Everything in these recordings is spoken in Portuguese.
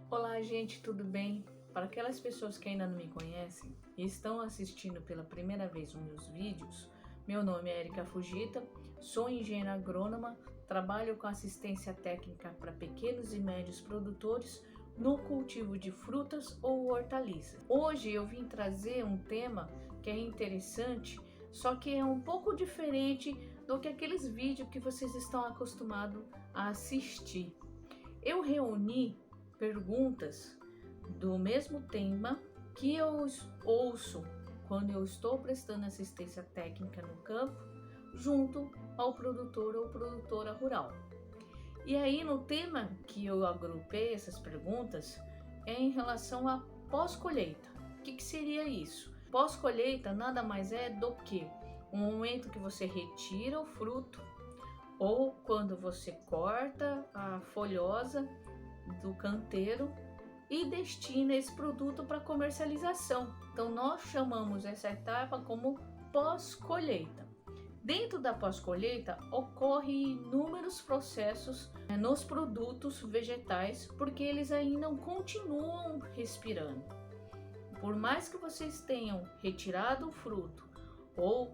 Olá, gente, tudo bem? Para aquelas pessoas que ainda não me conhecem e estão assistindo pela primeira vez os meus vídeos, meu nome é Erika Fujita, sou engenheira agrônoma, trabalho com assistência técnica para pequenos e médios produtores no cultivo de frutas ou hortaliças. Hoje eu vim trazer um tema que é interessante, só que é um pouco diferente do que aqueles vídeos que vocês estão acostumados a assistir. Eu reuni perguntas do mesmo tema que eu ouço quando eu estou prestando assistência técnica no campo, junto ao produtor ou produtora rural. E aí, no tema que eu agrupei essas perguntas é em relação a pós-colheita. O que seria isso? Pós-colheita nada mais é do que o momento que você retira o fruto ou quando você corta a folhosa do canteiro e destina esse produto para comercialização. Então nós chamamos essa etapa como pós-colheita. Dentro da pós-colheita ocorrem inúmeros processos nos produtos vegetais, porque eles ainda continuam respirando. Por mais que vocês tenham retirado o fruto ou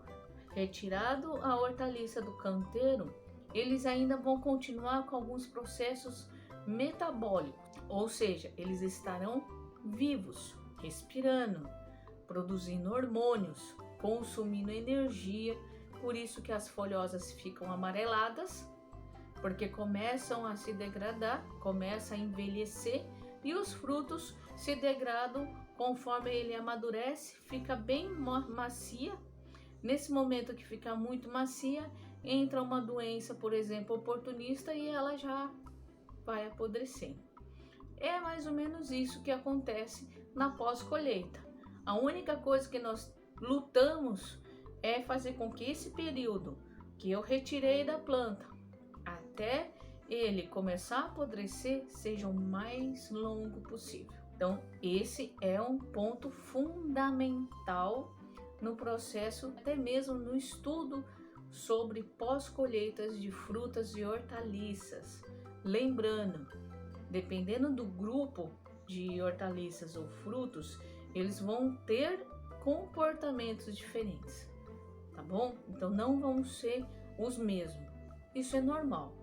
retirado a hortaliça do canteiro, eles ainda vão continuar com alguns processos metabólicos, ou seja, eles estarão vivos, respirando, produzindo hormônios, consumindo energia. Por isso que as folhosas ficam amareladas, porque começam a se degradar, começam a envelhecer e os frutos se degradam conforme ele amadurece, fica bem macia. Nesse momento que fica muito macia, entra uma doença, por exemplo, oportunista, e ela já vai apodrecendo. É mais ou menos isso que acontece na pós-colheita. A única coisa que nós lutamos é fazer com que esse período que eu retirei da planta até ele começar a apodrecer seja o mais longo possível. Então, esse é um ponto fundamental no processo, até mesmo no estudo sobre pós-colheitas de frutas e hortaliças. Lembrando, dependendo do grupo de hortaliças ou frutos, eles vão ter comportamentos diferentes, tá bom? Então não vão ser os mesmos. Isso é normal.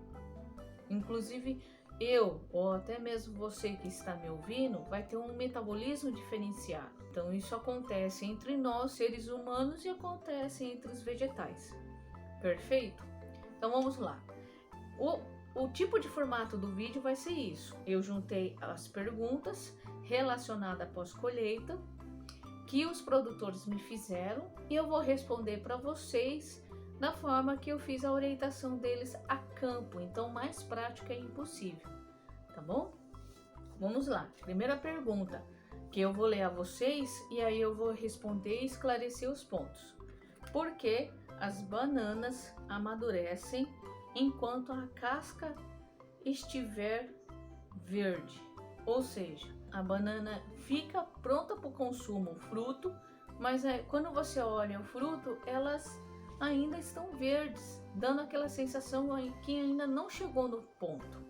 Inclusive eu, ou até mesmo você que está me ouvindo, vai ter um metabolismo diferenciado. Então isso acontece entre nós, seres humanos, e acontece entre os vegetais. Perfeito? Então vamos lá. O tipo de formato do vídeo vai ser isso. Eu juntei as perguntas relacionadas à pós-colheita que os produtores me fizeram e eu vou responder para vocês da forma que eu fiz a orientação deles a campo. Então, mais prática é impossível, tá bom? Vamos lá. Primeira pergunta que eu vou ler a vocês e aí eu vou responder e esclarecer os pontos. Por que as bananas amadurecem enquanto a casca estiver verde? Ou seja, a banana fica pronta para o consumo, o fruto, mas quando você olha o fruto, elas ainda estão verdes, dando aquela sensação que ainda não chegou no ponto.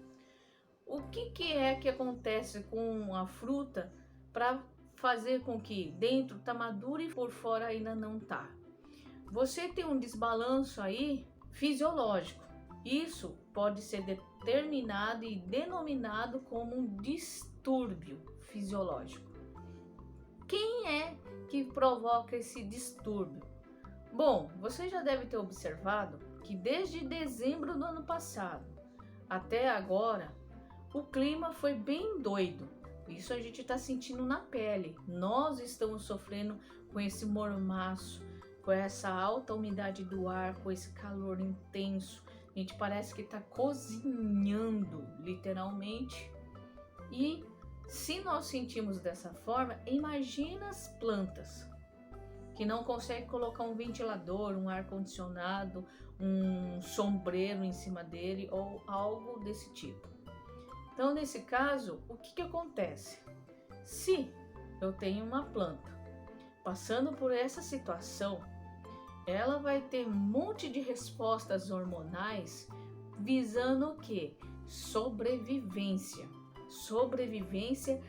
O que é que acontece com a fruta para fazer com que dentro está madura e por fora ainda não está? Você tem um desbalanço aí fisiológico. Isso pode ser determinado e denominado como um distúrbio fisiológico. Quem é que provoca esse distúrbio? Bom, você já deve ter observado que desde dezembro do ano passado até agora o clima foi bem doido. Isso a gente está sentindo na pele. Nós estamos sofrendo com esse mormaço, com essa alta umidade do ar, com esse calor intenso. A gente parece que está cozinhando, literalmente. E se nós sentimos dessa forma, imagina as plantas que não conseguem colocar um ventilador, um ar-condicionado, um sombreiro em cima dele ou algo desse tipo. Então, nesse caso, o que acontece? Se eu tenho uma planta passando por essa situação, ela vai ter um monte de respostas hormonais visando o quê? Sobrevivência. sobrevivência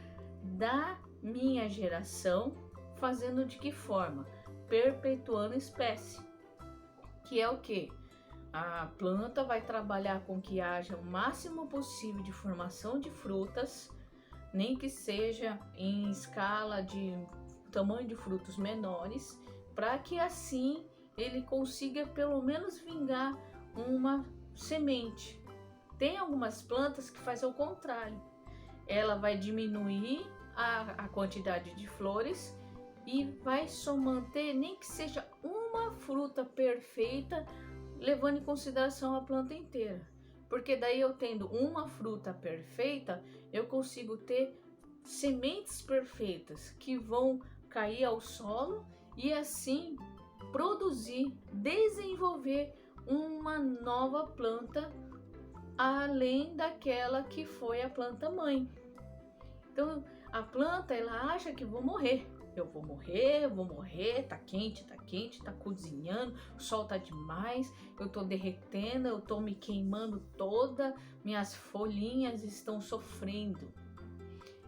da minha geração, fazendo de que forma? Perpetuando a espécie, que é o que? A planta vai trabalhar com que haja o máximo possível de formação de frutas, nem que seja em escala de tamanho de frutos menores, para que assim ele consiga pelo menos vingar uma semente. Tem algumas plantas que fazem o contrário. Ela vai diminuir a quantidade de flores e vai só manter nem que seja uma fruta perfeita, levando em consideração a planta inteira. Porque daí eu tendo uma fruta perfeita, eu consigo ter sementes perfeitas que vão cair ao solo e assim produzir, desenvolver uma nova planta além daquela que foi a planta mãe. Então a planta, ela acha que vou morrer. Eu vou morrer, tá quente, tá cozinhando, o sol tá demais, eu tô derretendo, eu tô me queimando toda, minhas folhinhas estão sofrendo.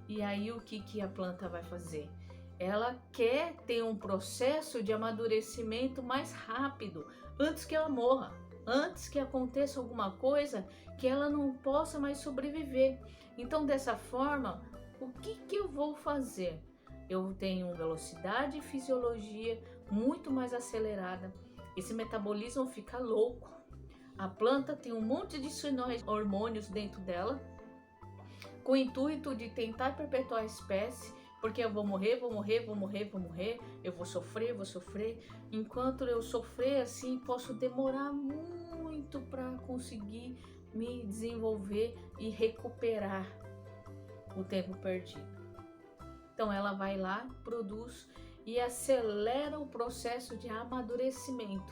E aí o que a planta vai fazer? Ela quer ter um processo de amadurecimento mais rápido, antes que ela morra, antes que aconteça alguma coisa que ela não possa mais sobreviver. Então, dessa forma, o que eu vou fazer? Eu tenho velocidade e fisiologia muito mais acelerada. Esse metabolismo fica louco. A planta tem um monte de sinais, hormônios dentro dela, com o intuito de tentar perpetuar a espécie, porque eu vou morrer, eu vou sofrer. Enquanto eu sofrer assim, posso demorar muito para conseguir me desenvolver e recuperar o tempo perdido. Então ela vai lá, produz e acelera o processo de amadurecimento.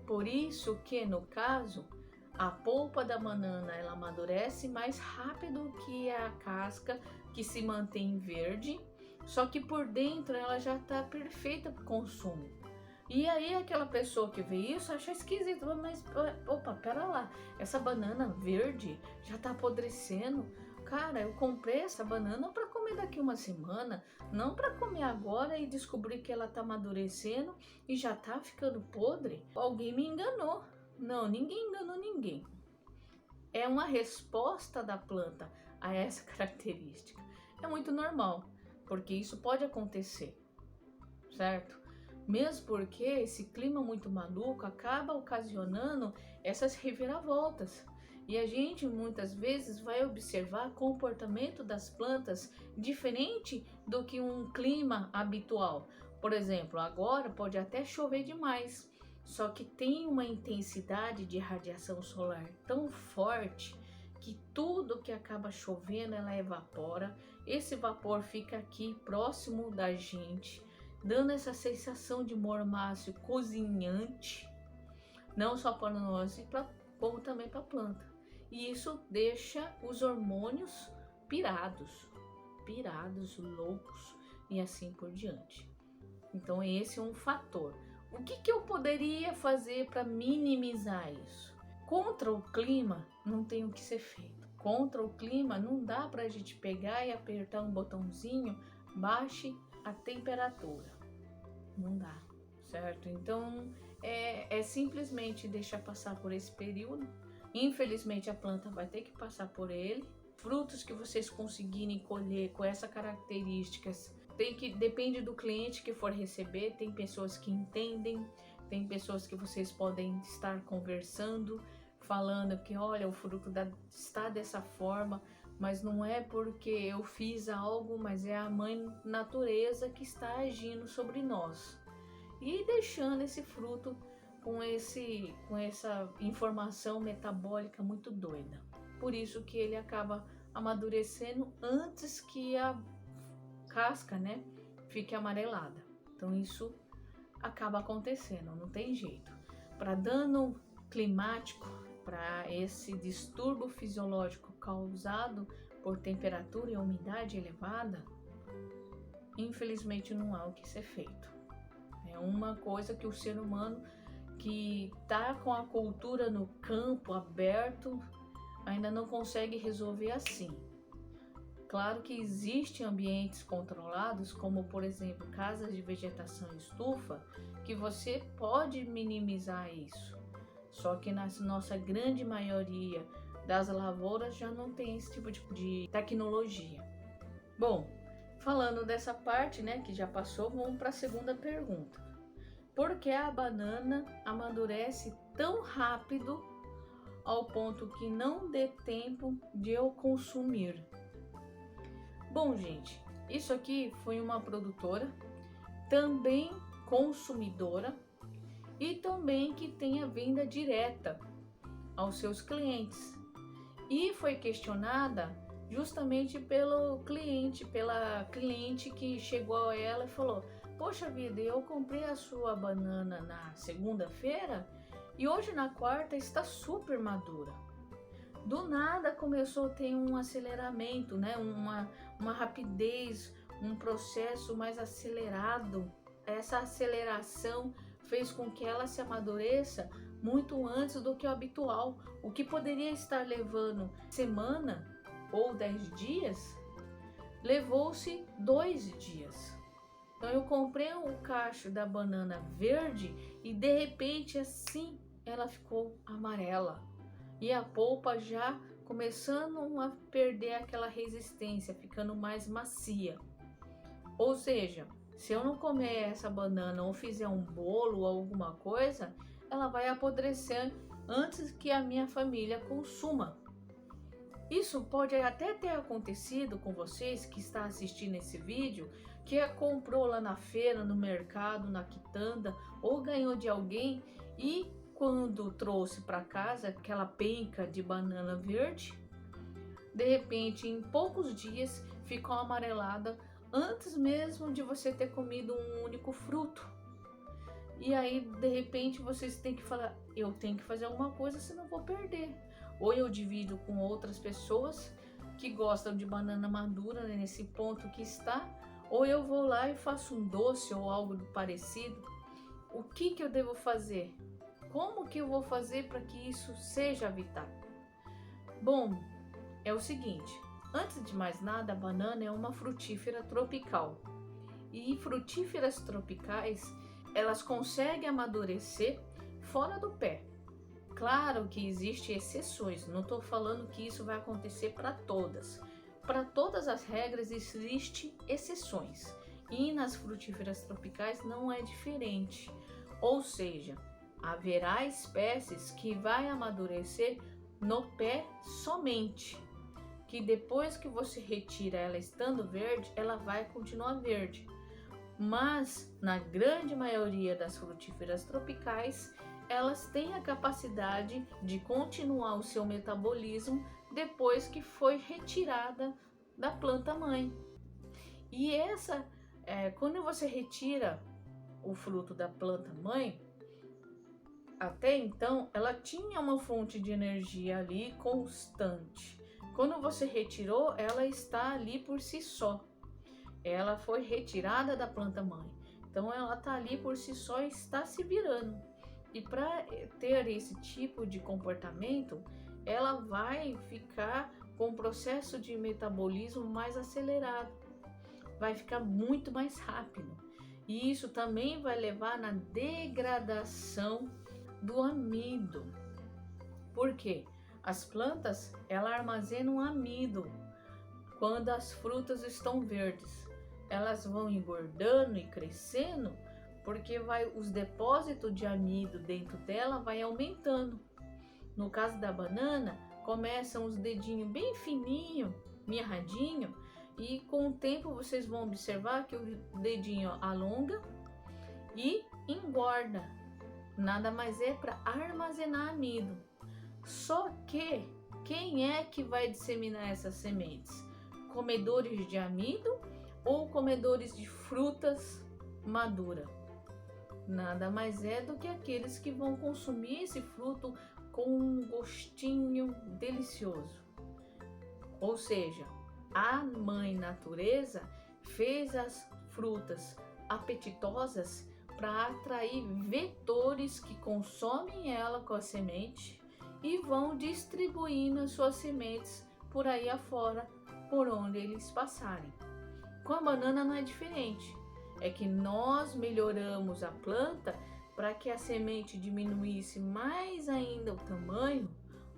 Por isso que, no caso, a polpa da banana ela amadurece mais rápido que a casca, que se mantém verde, só que por dentro ela já está perfeita para o consumo. E aí aquela pessoa que vê isso acha esquisito, mas opa, pera lá, essa banana verde já está apodrecendo. Cara, eu comprei essa banana para comer daqui uma semana, não para comer agora e descobrir que ela está amadurecendo e já está ficando podre. Alguém me enganou. Não, ninguém enganou ninguém. É uma resposta da planta a essa característica. É muito normal, porque isso pode acontecer, certo? Mesmo porque esse clima muito maluco acaba ocasionando essas reviravoltas. E a gente muitas vezes vai observar comportamento das plantas diferente do que um clima habitual. Por exemplo, agora pode até chover demais, só que tem uma intensidade de radiação solar tão forte que tudo que acaba chovendo ela evapora. Esse vapor fica aqui próximo da gente, dando essa sensação de mormaço cozinhante, não só para nós, como também para a planta. E isso deixa os hormônios pirados, loucos e assim por diante. Então esse é um fator. O que eu poderia fazer para minimizar isso? Contra o clima não tem o que ser feito. Contra o clima não dá para a gente pegar e apertar um botãozinho, baixe a temperatura. Não dá, certo? Então é simplesmente deixar passar por esse período. Infelizmente a planta vai ter que passar por ele. Frutos que vocês conseguirem colher com essas características depende do cliente que for receber. Tem pessoas que entendem, tem pessoas que vocês podem estar conversando, falando que olha, o fruto está dessa forma, mas não é porque eu fiz algo, mas é a mãe natureza que está agindo sobre nós e deixando esse fruto com essa informação metabólica muito doida. Por isso que ele acaba amadurecendo antes que a casca, né, fique amarelada. Então isso acaba acontecendo, não tem jeito. Para dano climático, para esse distúrbio fisiológico causado por temperatura e umidade elevada, infelizmente não há o que ser feito. É uma coisa que o ser humano que está com a cultura no campo aberto ainda não consegue resolver assim. Claro que existem ambientes controlados, como por exemplo casas de vegetação estufa, que você pode minimizar isso. Só que na nossa grande maioria das lavouras já não tem esse tipo de tecnologia. Bom, falando dessa parte, né, que já passou, vamos para a segunda pergunta. Por que a banana amadurece tão rápido ao ponto que não dê tempo de eu consumir? Bom, gente, isso aqui foi uma produtora, também consumidora e também que tem a venda direta aos seus clientes. E foi questionada justamente pela cliente que chegou a ela e falou: poxa vida, eu comprei a sua banana na segunda-feira e hoje na quarta está super madura. Do nada começou a ter um aceleramento, né? Uma rapidez, um processo mais acelerado. Essa aceleração fez com que ela se amadureça muito antes do que o habitual. O que poderia estar levando semana ou 10 dias, levou-se 2 dias. Então eu comprei o cacho da banana verde e de repente assim ela ficou amarela. E a polpa já começando a perder aquela resistência, ficando mais macia. Ou seja, se eu não comer essa banana ou fizer um bolo ou alguma coisa, ela vai apodrecer antes que a minha família consuma. Isso pode até ter acontecido com vocês que está assistindo esse vídeo, que comprou lá na feira, no mercado, na quitanda, ou ganhou de alguém e quando trouxe para casa aquela penca de banana verde, de repente em poucos dias ficou amarelada antes mesmo de você ter comido um único fruto. E aí de repente vocês têm que falar: eu tenho que fazer alguma coisa, senão vou perder. Ou eu divido com outras pessoas que gostam de banana madura, né, nesse ponto que está, ou eu vou lá e faço um doce ou algo parecido. O que eu devo fazer? Como que eu vou fazer para que isso seja evitável? Bom, é o seguinte, antes de mais nada, a banana é uma frutífera tropical. E frutíferas tropicais, elas conseguem amadurecer fora do pé. Claro que existem exceções, não estou falando que isso vai acontecer para todas. Para todas as regras existem exceções. E nas frutíferas tropicais não é diferente. Ou seja, haverá espécies que vai amadurecer no pé somente, que depois que você retira ela estando verde, ela vai continuar verde. Mas na grande maioria das frutíferas tropicais, elas têm a capacidade de continuar o seu metabolismo depois que foi retirada da planta mãe. E quando você retira o fruto da planta mãe, até então ela tinha uma fonte de energia ali constante. Quando você retirou, ela está ali por si só. Ela foi retirada da planta mãe. Então ela está ali por si só e está se virando. E para ter esse tipo de comportamento, ela vai ficar com um processo de metabolismo mais acelerado. Vai ficar muito mais rápido. E isso também vai levar na degradação do amido. Por quê? As plantas, elas armazenam amido quando as frutas estão verdes. Elas vão engordando e crescendo porque os depósitos de amido dentro dela vai aumentando. No caso da banana, começam os dedinhos bem fininho, mirradinho, e com o tempo vocês vão observar que o dedinho alonga e engorda. Nada mais é para armazenar amido. Só que quem é que vai disseminar essas sementes? Comedores de amido ou comedores de frutas maduras? Nada mais é do que aqueles que vão consumir esse fruto com um gostinho delicioso. Ou seja, a mãe natureza fez as frutas apetitosas para atrair vetores que consomem ela com a semente e vão distribuindo as suas sementes por aí afora por onde eles passarem. Com a banana não é diferente, é que nós melhoramos a planta para que a semente diminuísse mais ainda o tamanho,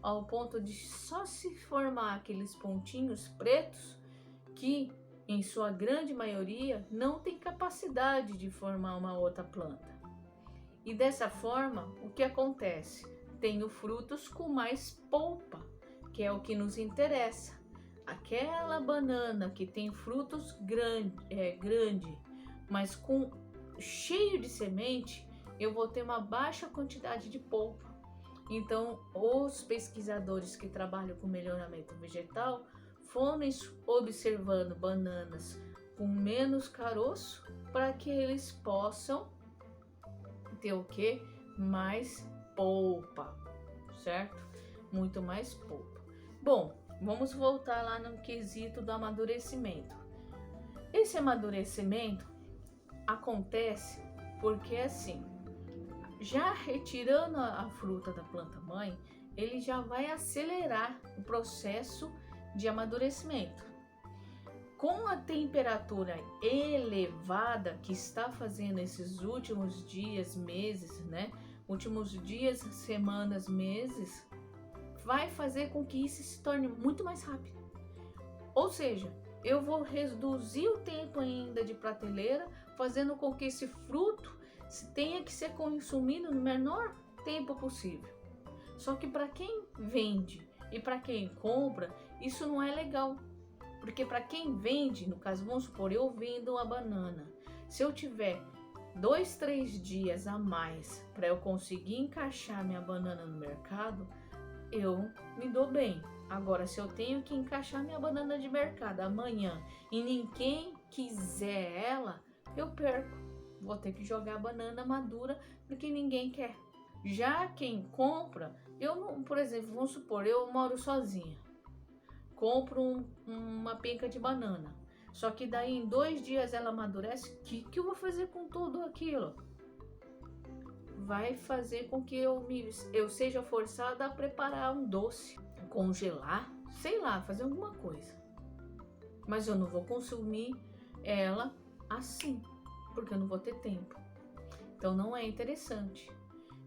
ao ponto de só se formar aqueles pontinhos pretos que, em sua grande maioria, não tem capacidade de formar uma outra planta. E dessa forma, o que acontece? Tenho frutos com mais polpa, que é o que nos interessa. Aquela banana que tem frutos grande, mas cheio de semente, eu vou ter uma baixa quantidade de polpa. Então, os pesquisadores que trabalham com melhoramento vegetal foram observando bananas com menos caroço para que eles possam ter o que? Mais polpa, certo? Muito mais polpa. Bom, vamos voltar lá no quesito do amadurecimento. Esse amadurecimento acontece porque assim, já retirando a fruta da planta mãe, ele já vai acelerar o processo de amadurecimento. Com a temperatura elevada que está fazendo esses últimos dias, meses, né? Últimos dias, semanas, meses, vai fazer com que isso se torne muito mais rápido. Ou seja, eu vou reduzir o tempo ainda de prateleira, fazendo com que esse fruto tenha que ser consumido no menor tempo possível. Só que para quem vende e para quem compra, isso não é legal. Porque para quem vende, no caso, vamos supor, eu vendo uma banana. Se eu tiver 2, 3 dias a mais para eu conseguir encaixar minha banana no mercado, eu me dou bem. Agora, se eu tenho que encaixar minha banana de mercado amanhã e ninguém quiser ela, eu perco. Vou ter que jogar a banana madura porque ninguém quer. Já quem compra, eu não, por exemplo, vamos supor, eu moro sozinha. Compro uma penca de banana. Só que daí em 2 dias ela amadurece. O que eu vou fazer com tudo aquilo? Vai fazer com que eu seja forçada a preparar um doce, congelar, sei lá, fazer alguma coisa. Mas eu não vou consumir ela assim, porque eu não vou ter tempo. Então não é interessante.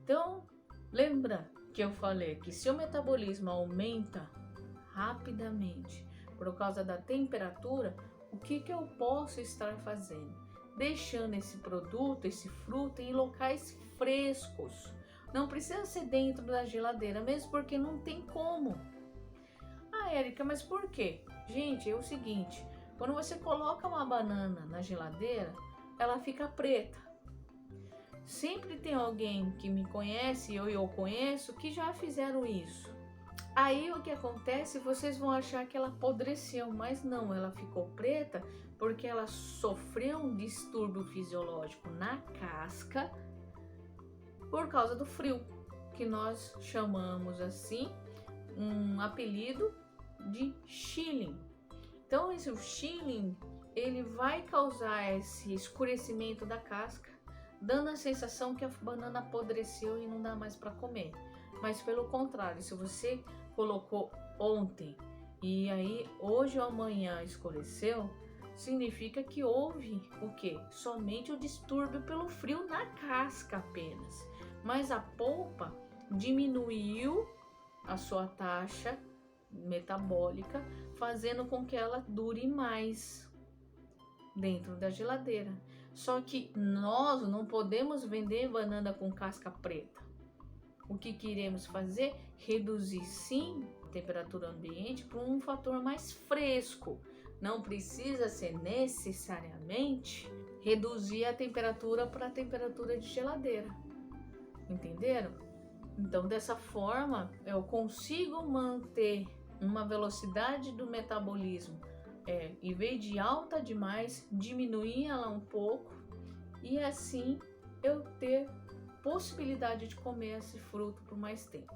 Então, lembra que eu falei que se o metabolismo aumenta rapidamente por causa da temperatura, o que eu posso estar fazendo? Deixando esse produto, esse fruto em locais frescos. Não precisa ser dentro da geladeira, mesmo porque não tem como. Ah, Érica, mas por quê? Gente, é o seguinte, quando você coloca uma banana na geladeira, ela fica preta. Sempre tem alguém que me conhece, eu conheço, que já fizeram isso. Aí o que acontece, vocês vão achar que ela apodreceu, mas não, ela ficou preta porque ela sofreu um distúrbio fisiológico na casca por causa do frio, que nós chamamos assim, um apelido de chilling. Então esse chilling, ele vai causar esse escurecimento da casca, dando a sensação que a banana apodreceu e não dá mais para comer. Mas pelo contrário, se você colocou ontem e aí hoje ou amanhã escureceu, significa que houve o quê? Somente o distúrbio pelo frio na casca apenas. Mas a polpa diminuiu a sua taxa metabólica, fazendo com que ela dure mais dentro da geladeira. Só que nós não podemos vender banana com casca preta. O que queremos fazer? Reduzir sim a temperatura ambiente para um fator mais fresco. Não precisa ser necessariamente reduzir a temperatura para a temperatura de geladeira. Entenderam? Então dessa forma eu consigo manter uma velocidade do metabolismo em vez de alta demais, diminuir ela um pouco e assim eu ter possibilidade de comer esse fruto por mais tempo.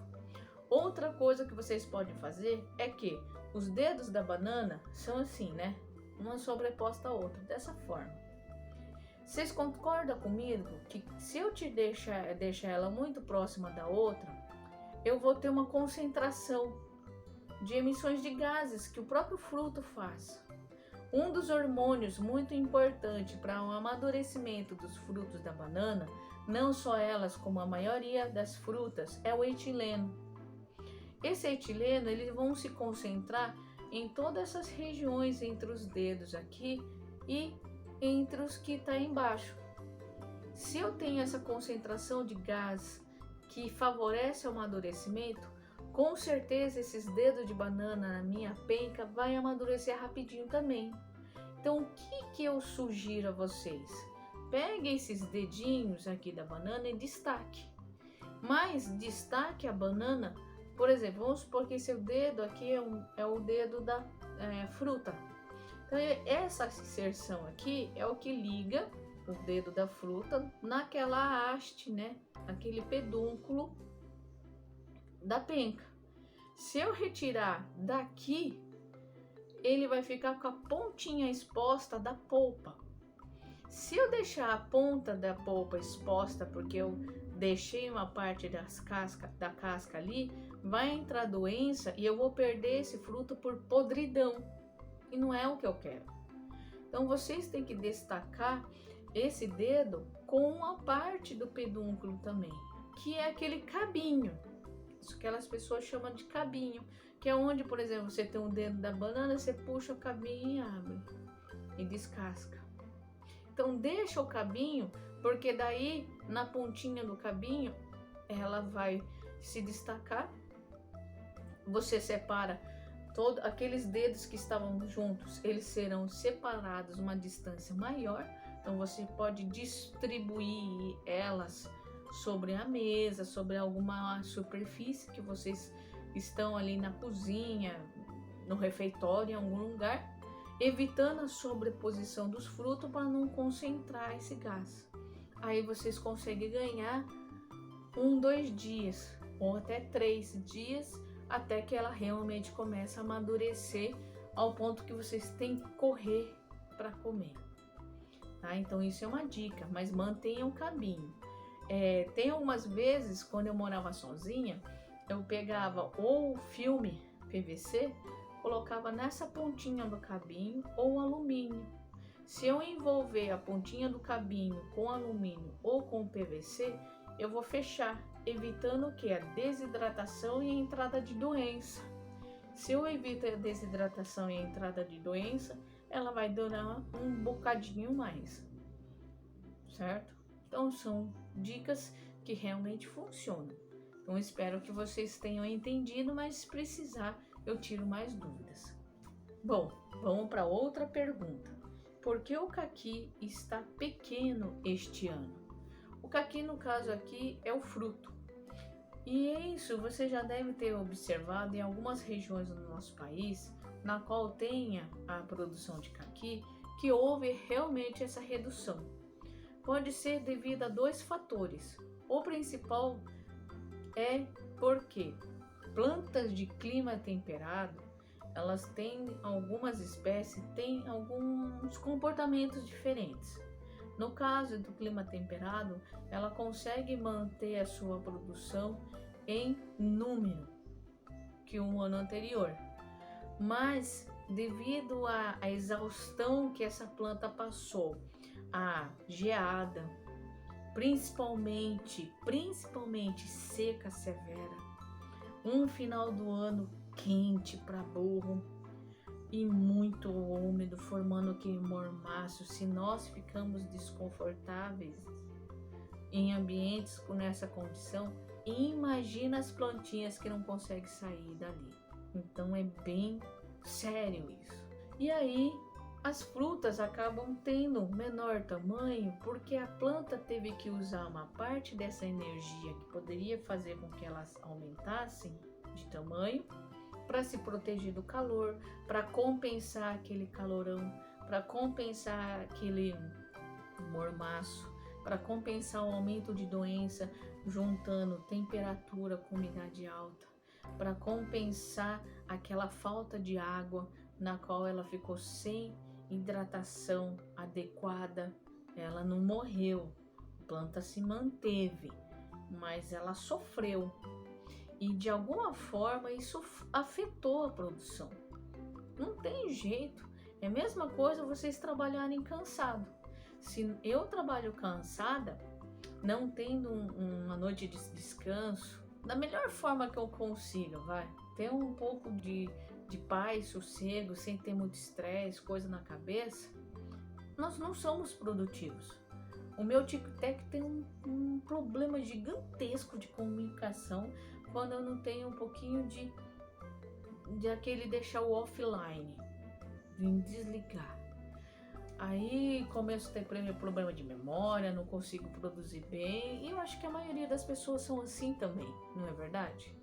Outra coisa que vocês podem fazer é que os dedos da banana são assim, né? Uma sobreposta à outra, dessa forma. Vocês concordam comigo que se eu te deixar ela muito próxima da outra, eu vou ter uma concentração de emissões de gases que o próprio fruto faz. Um dos hormônios muito importante para o amadurecimento dos frutos da banana, não só elas como a maioria das frutas, é o etileno. Esse etileno, eles vão se concentrar em todas essas regiões entre os dedos aqui e entre os que está embaixo. Se eu tenho essa concentração de gás que favorece o amadurecimento, com certeza esses dedos de banana na minha penca vai amadurecer rapidinho também. Então o que eu sugiro a vocês? Pegue esses dedinhos aqui da banana e destaque. Mas destaque a banana, por exemplo, vamos supor que esse dedo aqui é o dedo da fruta. Então essa inserção aqui é o que liga o dedo da fruta naquela haste, né? Aquele pedúnculo da penca. Se eu retirar daqui, ele vai ficar com a pontinha exposta da polpa. Se eu deixar a ponta da polpa exposta, porque eu deixei uma parte da casca ali, vai entrar doença e eu vou perder esse fruto por podridão. E não é o que eu quero. Então vocês têm que destacar esse dedo com a parte do pedúnculo também, que é aquele cabinho. Isso que aquelas pessoas chamam de cabinho, que é onde, por exemplo, você tem o dedo da banana, você puxa o cabinho e abre e descasca. Então deixa o cabinho, porque daí na pontinha do cabinho ela vai se destacar. Você separa todos aqueles dedos que estavam juntos, eles serão separados uma distância maior. Então você pode distribuir elas sobre a mesa, sobre alguma superfície que vocês estão ali na cozinha, no refeitório, em algum lugar, evitando a sobreposição dos frutos para não concentrar esse gás. Aí vocês conseguem ganhar 1, 2 dias ou até 3 dias até que ela realmente comece a amadurecer ao ponto que vocês têm que correr para comer. Tá? Então isso é uma dica, mas mantenham o cabinho. Tem algumas vezes, quando eu morava sozinha, eu pegava ou filme PVC, colocava nessa pontinha do cabinho ou alumínio. Se eu envolver a pontinha do cabinho com alumínio ou com PVC, eu vou fechar, evitando o que? A desidratação e a entrada de doença. Se eu evito a desidratação e a entrada de doença, ela vai durar um bocadinho mais, certo? Então são dicas que realmente funcionam. Então espero que vocês tenham entendido, mas se precisar eu tiro mais dúvidas. Bom, vamos para outra pergunta. Por que o caqui está pequeno este ano? O caqui, no caso aqui, é o fruto. E isso você já deve ter observado em algumas regiões do nosso país, na qual tenha a produção de caqui, que houve realmente essa redução. Pode ser devido a 2 fatores. O principal é porque plantas de clima temperado, elas têm, algumas espécies têm alguns comportamentos diferentes. No caso do clima temperado, ela consegue manter a sua produção em número que o ano anterior. Mas devido à exaustão que essa planta passou, a geada, principalmente seca severa, um final do ano quente para burro e muito úmido, formando aquele mormaço. Se nós ficamos desconfortáveis em ambientes com essa condição, imagina as plantinhas que não conseguem sair dali. Então é bem sério isso. E aí as frutas acabam tendo menor tamanho porque a planta teve que usar uma parte dessa energia que poderia fazer com que elas aumentassem de tamanho para se proteger do calor, para compensar aquele calorão, para compensar aquele mormaço, para compensar o aumento de doença, juntando temperatura com umidade alta, para compensar aquela falta de água na qual ela ficou sem hidratação adequada. Ela não morreu, a planta se manteve, mas ela sofreu. E de alguma forma isso afetou a produção. Não tem jeito. É a mesma coisa vocês trabalharem cansado. Se eu trabalho cansada, não tendo uma noite de descanso, da melhor forma que eu consiga, vai, ter um pouco de paz, sossego, sem ter muito estresse, coisa na cabeça, nós não somos produtivos. O meu tic-tac tem um problema gigantesco de comunicação quando eu não tenho um pouquinho de aquele deixar o offline, de desligar. Aí começo a ter problema de memória, não consigo produzir bem, e eu acho que a maioria das pessoas são assim também, não é verdade?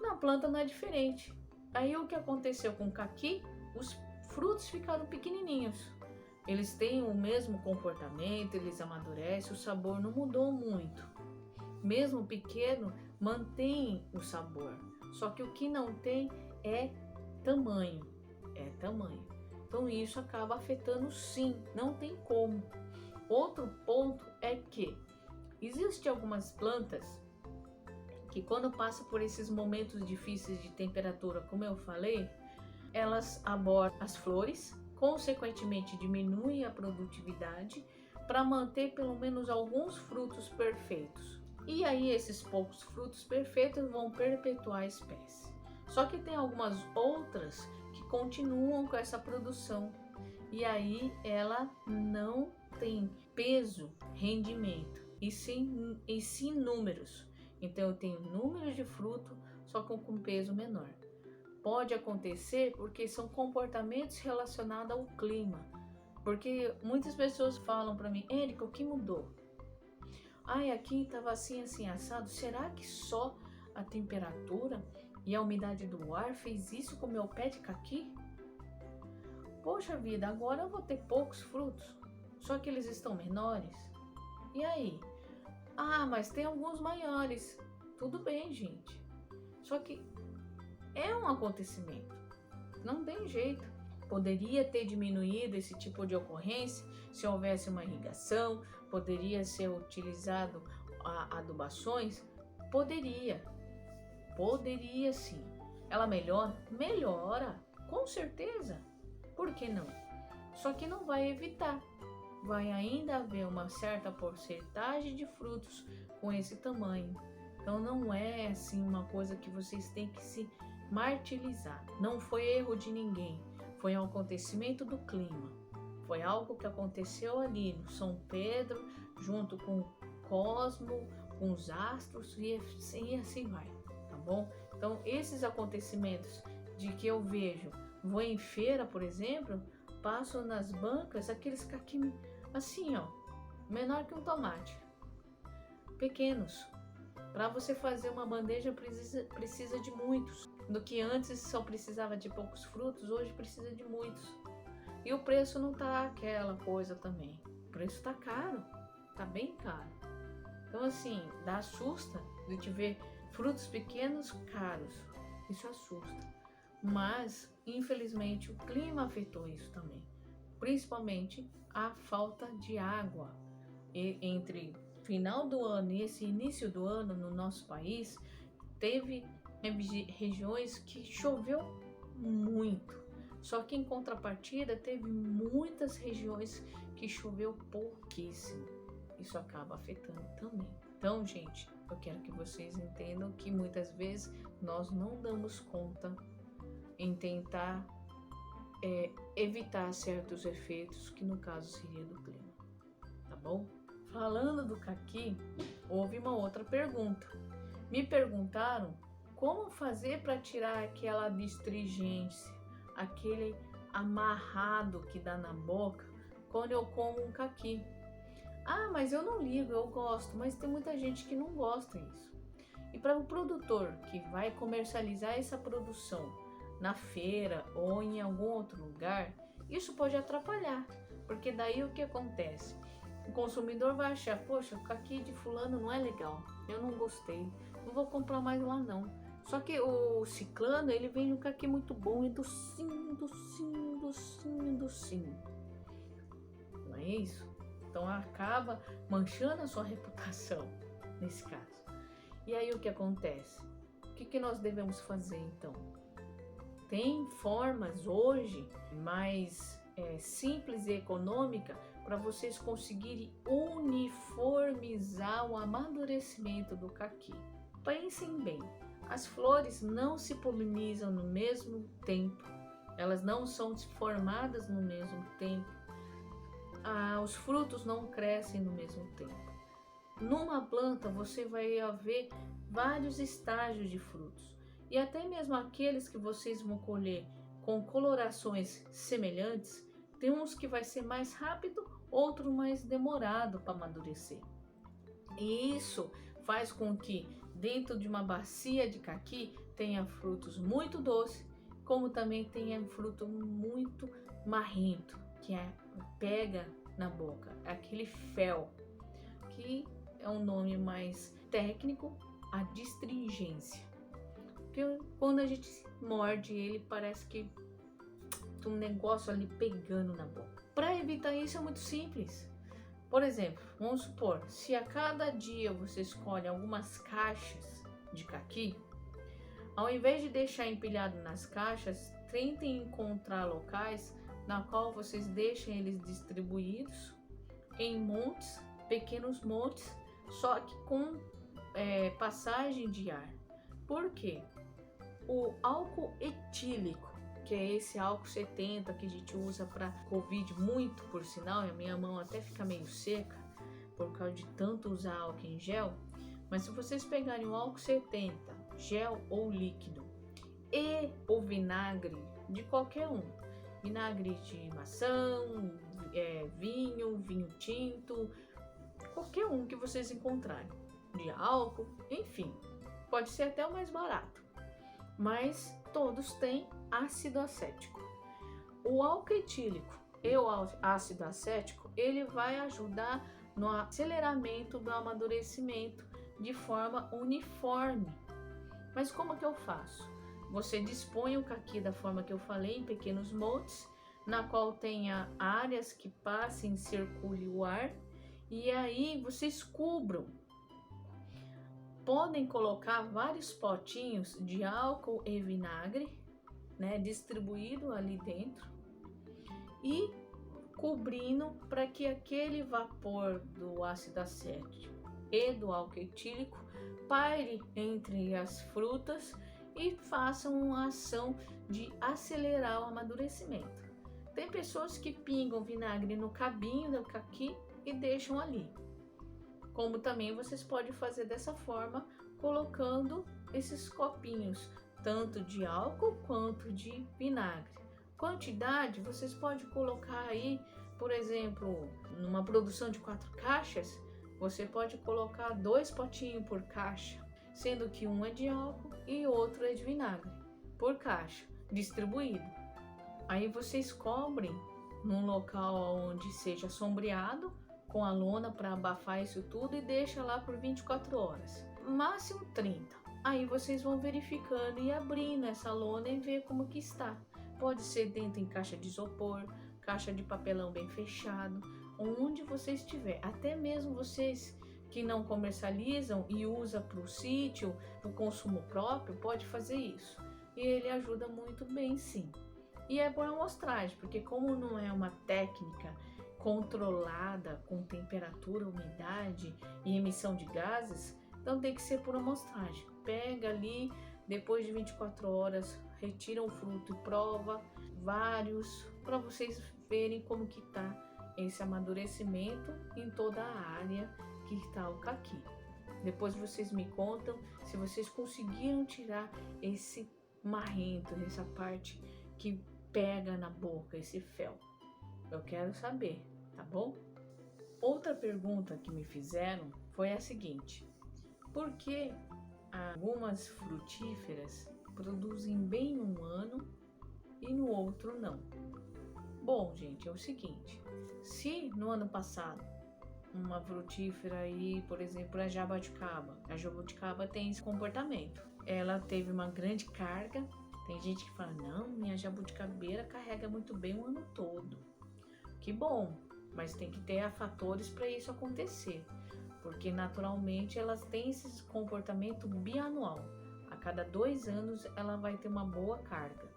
Na planta não é diferente. Aí o que aconteceu com o caqui? Os frutos ficaram pequenininhos. Eles têm o mesmo comportamento, eles amadurecem, o sabor não mudou muito. Mesmo pequeno, mantém o sabor. Só que o que não tem é tamanho. Então isso acaba afetando sim, não tem como. Outro ponto é que existem algumas plantas que quando passam por esses momentos difíceis de temperatura, como eu falei, elas abortam as flores, consequentemente diminui a produtividade para manter pelo menos alguns frutos perfeitos. E aí esses poucos frutos perfeitos vão perpetuar a espécie. Só que tem algumas outras que continuam com essa produção e aí ela não tem peso, rendimento e sim números. Então eu tenho números de fruto, só com peso menor. Pode acontecer porque são comportamentos relacionados ao clima. Porque muitas pessoas falam para mim, Érica, o que mudou? Ai, aqui estava assim, assim, assado. Será que só a temperatura e a umidade do ar fez isso com o meu pé de caqui? Poxa vida, agora eu vou ter poucos frutos, só que eles estão menores. E aí? Ah, mas tem alguns maiores. Tudo bem, gente. Só que é um acontecimento. Não tem jeito. Poderia ter diminuído esse tipo de ocorrência se houvesse uma irrigação, poderia ser utilizado adubações? Poderia sim. Ela melhora? Melhora, com certeza. Por que não? Só que não vai evitar. Vai ainda haver uma certa porcentagem de frutos com esse tamanho. Então não é assim uma coisa que vocês têm que se martirizar. Não foi erro de ninguém. Foi um acontecimento do clima. Foi algo que aconteceu ali no São Pedro, junto com o Cosmo, com os astros e assim vai, tá bom? Então esses acontecimentos de que eu vejo, vou em feira, por exemplo, passo nas bancas, aqueles caqui assim, ó, menor que um tomate, pequenos. Para você fazer uma bandeja precisa de muitos. Do que antes só precisava de poucos frutos, hoje precisa de muitos. E o preço não tá aquela coisa também. O preço tá caro, tá bem caro. Então assim, dá assusta de te ver frutos pequenos caros. Isso assusta. Mas, infelizmente, o clima afetou isso também. Principalmente a falta de água. Entre final do ano e esse início do ano no nosso país, teve regiões que choveu muito. Só que em contrapartida teve muitas regiões que choveu pouquíssimo. Isso acaba afetando também. Então, gente, eu quero que vocês entendam que muitas vezes nós não damos conta em tentar evitar certos efeitos, que no caso seria do clima, tá bom? Falando do caqui, houve uma outra pergunta. Me perguntaram como fazer para tirar aquela astringência, aquele amarrado que dá na boca quando eu como um caqui. Ah, mas eu não ligo, eu gosto, mas tem muita gente que não gosta disso. E para o produtor que vai comercializar essa produção na feira ou em algum outro lugar, isso pode atrapalhar, porque daí o que acontece? O consumidor vai achar, poxa, o caqui de fulano não é legal, eu não gostei, não vou comprar mais lá não. Só que o ciclano, ele vem um caqui muito bom, é docinho, docinho, docinho, docinho. Não é isso? Então acaba manchando a sua reputação, nesse caso. E aí o que acontece? O que nós devemos fazer então? Tem formas hoje mais simples e econômica para vocês conseguirem uniformizar o amadurecimento do caqui. Pensem bem, as flores não se polinizam no mesmo tempo, elas não são formadas no mesmo tempo, os frutos não crescem no mesmo tempo. Numa planta você vai ver vários estágios de frutos, e até mesmo aqueles que vocês vão colher com colorações semelhantes, tem uns que vai ser mais rápido, outro mais demorado para amadurecer. E isso faz com que dentro de uma bacia de caqui tenha frutos muito doces, como também tenha fruto muito marrento, que pega na boca, aquele fel, que é um nome mais técnico, a distringência. Porque quando a gente morde ele, parece que tem um negócio ali pegando na boca. Para evitar isso é muito simples. Por exemplo, vamos supor, se a cada dia você escolhe algumas caixas de caqui, ao invés de deixar empilhado nas caixas, tentem encontrar locais na qual vocês deixem eles distribuídos em montes, pequenos montes, só que com passagem de ar. Por quê? O álcool etílico, que é esse álcool 70 que a gente usa para Covid muito, por sinal, e a minha mão até fica meio seca por causa de tanto usar álcool em gel, mas se vocês pegarem o álcool 70, gel ou líquido, e o vinagre de qualquer um, vinagre de maçã, vinho tinto, qualquer um que vocês encontrarem, de álcool, enfim, pode ser até o mais barato, mas todos têm ácido acético. O álcool etílico e o ácido acético, ele vai ajudar no aceleramento do amadurecimento de forma uniforme. Mas como que eu faço? Você dispõe o caqui da forma que eu falei, em pequenos moldes, na qual tenha áreas que passem e circule o ar, e aí vocês cubram. Podem colocar vários potinhos de álcool e vinagre, distribuído ali dentro, e cobrindo para que aquele vapor do ácido acético e do álcool etílico paire entre as frutas e façam uma ação de acelerar o amadurecimento. Tem pessoas que pingam vinagre no cabinho do caqui e deixam ali. Como também vocês podem fazer dessa forma, colocando esses copinhos, tanto de álcool quanto de vinagre. Quantidade, vocês podem colocar aí, por exemplo, numa produção de 4 caixas, você pode colocar 2 potinhos por caixa, sendo que um é de álcool e outro é de vinagre, por caixa, distribuído. Aí vocês cobrem num local onde seja sombreado, com a lona para abafar isso tudo, e deixa lá por 24 horas, máximo 30. Aí vocês vão verificando e abrindo essa lona e ver como que está. Pode ser dentro em caixa de isopor, caixa de papelão bem fechado, onde você estiver. Até mesmo vocês que não comercializam e usa para o sítio, para o consumo próprio, pode fazer isso. E ele ajuda muito bem, sim. E é por amostragem, porque como não é uma técnica controlada com temperatura, umidade e emissão de gases, então tem que ser por amostragem. Pega ali, depois de 24 horas, retira o fruto e prova vários, para vocês verem como que tá esse amadurecimento em toda a área que está o caqui. Depois vocês me contam se vocês conseguiram tirar esse marrento, essa parte que pega na boca, esse fel. Eu quero saber, tá bom? Outra pergunta que me fizeram foi a seguinte: por que algumas frutíferas produzim bem num ano e no outro não? Bom, gente, é o seguinte: se no ano passado uma frutífera aí, por exemplo, a jabuticaba tem esse comportamento. Ela teve uma grande carga. Tem gente que fala, não, minha jabuticabeira carrega muito bem o ano todo. Que bom, mas tem que ter fatores para isso acontecer, porque naturalmente elas têm esse comportamento bianual. A cada 2 anos ela vai ter uma boa carga,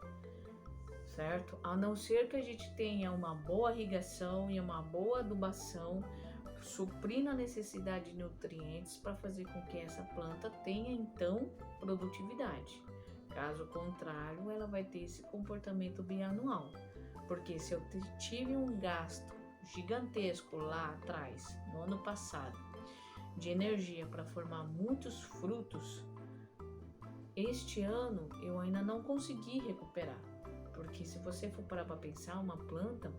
certo? A não ser que a gente tenha uma boa irrigação e uma boa adubação, suprindo a necessidade de nutrientes para fazer com que essa planta tenha então produtividade. Caso contrário, ela vai ter esse comportamento bianual. Porque se eu tive um gasto gigantesco lá atrás, no ano passado, de energia para formar muitos frutos, este ano eu ainda não consegui recuperar. Porque se você for parar para pensar, uma planta,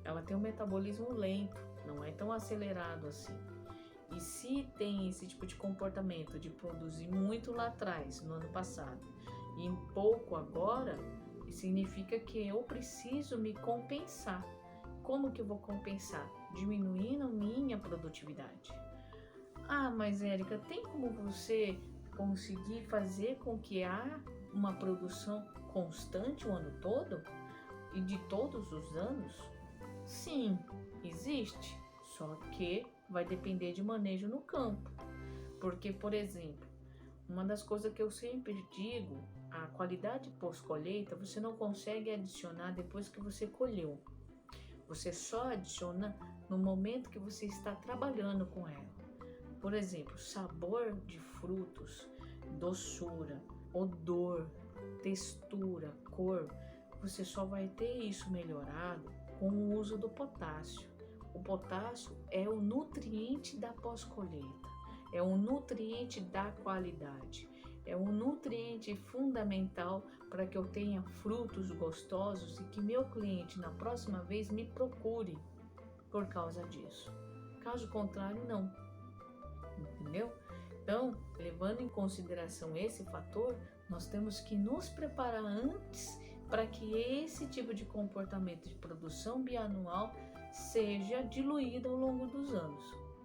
ela tem um metabolismo lento, não é tão acelerado assim. E se tem esse tipo de comportamento de produzir muito lá atrás, no ano passado, e pouco agora, significa que eu preciso me compensar. Como que eu vou compensar? Diminuindo minha produtividade. Ah, mas Érica, tem como você conseguir fazer com que há uma produção constante o ano todo? E de todos os anos? Sim, existe. Só que vai depender de manejo no campo. Porque, por exemplo, uma das coisas que eu sempre digo, a qualidade pós-colheita você não consegue adicionar depois que você colheu. Você só adiciona no momento que você está trabalhando com ela. Por exemplo, sabor de frutos, doçura, odor, textura, cor, você só vai ter isso melhorado com o uso do potássio. O potássio é o nutriente da pós-colheita, é o nutriente da qualidade, é um nutriente fundamental para que eu tenha frutos gostosos e que meu cliente na próxima vez me procure por causa disso. Caso contrário, não. Entendeu? Então, levando em consideração esse fator, nós temos que nos preparar antes para que esse tipo de comportamento de produção bianual seja diluído ao longo dos anos,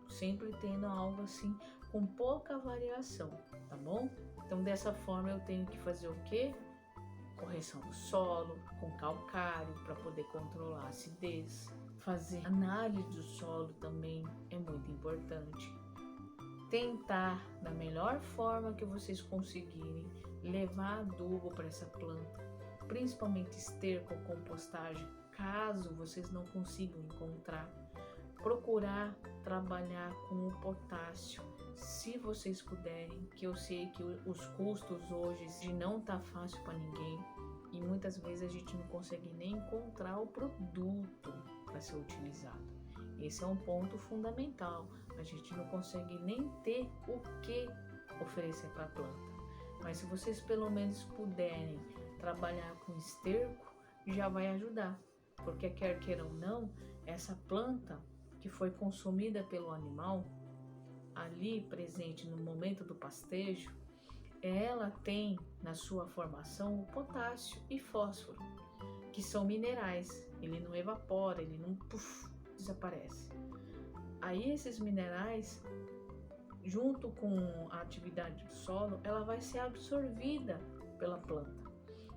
sempre tendo algo assim com pouca variação, tá bom? Então, dessa forma eu tenho que fazer o quê? Correção do solo com calcário para poder controlar a acidez. Fazer análise do solo também é muito importante. Tentar, da melhor forma que vocês conseguirem, levar adubo para essa planta, principalmente esterco ou compostagem, caso vocês não consigam encontrar. Procurar trabalhar com o potássio, se vocês puderem, que eu sei que os custos hoje não tá fácil para ninguém e muitas vezes a gente não consegue nem encontrar o produto para ser utilizado. Esse é um ponto fundamental. A gente não consegue nem ter o que oferecer para a planta. Mas se vocês pelo menos puderem trabalhar com esterco, já vai ajudar. Porque quer queira ou não, essa planta que foi consumida pelo animal, ali presente no momento do pastejo, ela tem na sua formação o potássio e fósforo, que são minerais. Ele não evapora, ele não desaparece. Aí esses minerais, junto com a atividade do solo, ela vai ser absorvida pela planta.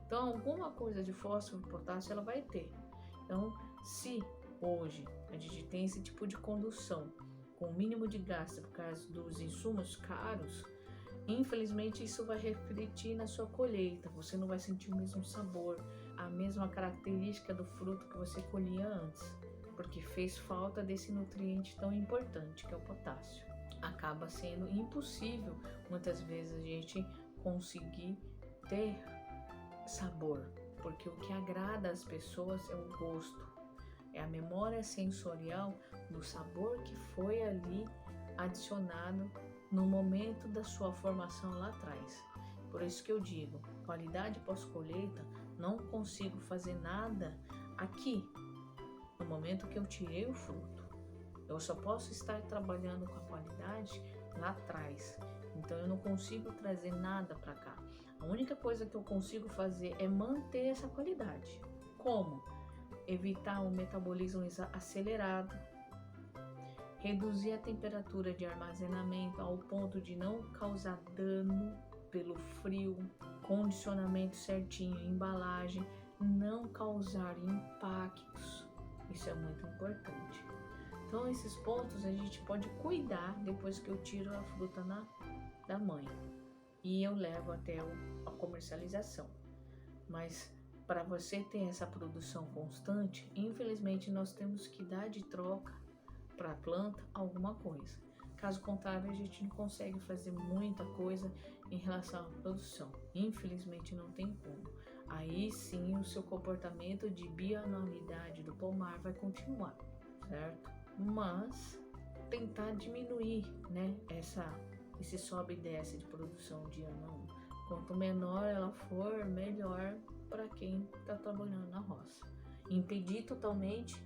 Então, alguma coisa de fósforo e potássio ela vai ter. Então, se hoje a gente tem esse tipo de condução com o mínimo de gasto por causa dos insumos caros, infelizmente isso vai refletir na sua colheita. Você não vai sentir o mesmo sabor, a mesma característica do fruto que você colhia antes, porque fez falta desse nutriente tão importante que é o potássio. Acaba sendo impossível muitas vezes a gente conseguir ter sabor, porque o que agrada as pessoas é o gosto, é a memória sensorial do sabor que foi ali adicionado no momento da sua formação lá atrás. Por isso que eu digo, qualidade pós-colheita, não consigo fazer nada aqui, no momento que eu tirei o fruto. Eu só posso estar trabalhando com a qualidade lá atrás. Então eu não consigo trazer nada para cá. A única coisa que eu consigo fazer é manter essa qualidade. Como? Evitar o metabolismo acelerado, reduzir a temperatura de armazenamento ao ponto de não causar dano pelo frio, condicionamento certinho, embalagem, não causar impactos. Isso é muito importante. Então esses pontos a gente pode cuidar depois que eu tiro a fruta da mãe. e eu levo até a comercialização. Mas para você ter essa produção constante, infelizmente nós temos que dar de troca para a planta alguma coisa. Caso contrário, a gente não consegue fazer muita coisa em relação à produção. Infelizmente não tem como. Aí sim o seu comportamento de bianualidade do pomar vai continuar, certo? Mas tentar diminuir, né, esse sobe e desce de produção de ano a ano. Quanto menor ela for, melhor para quem está trabalhando na roça. Impedir totalmente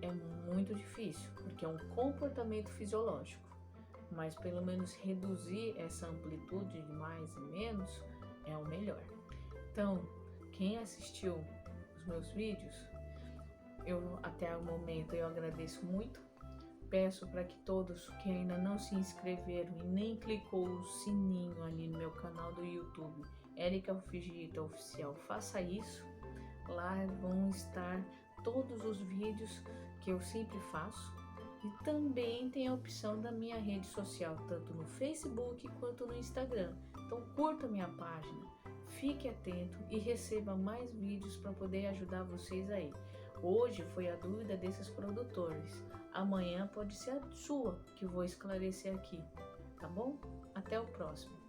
é muito difícil, porque é um comportamento fisiológico, mas pelo menos reduzir essa amplitude de mais e menos é o melhor. Então, quem assistiu os meus vídeos, até o momento eu agradeço muito. Peço para que todos que ainda não se inscreveram e nem clicou o sininho ali no meu canal do YouTube, Érica Fujita Oficial, faça isso. Lá vão estar todos os vídeos que eu sempre faço. E também tem a opção da minha rede social, tanto no Facebook quanto no Instagram. Então curta minha página, fique atento e receba mais vídeos para poder ajudar vocês aí. Hoje foi a dúvida desses produtores. Amanhã pode ser a sua que vou esclarecer aqui, tá bom? Até o próximo.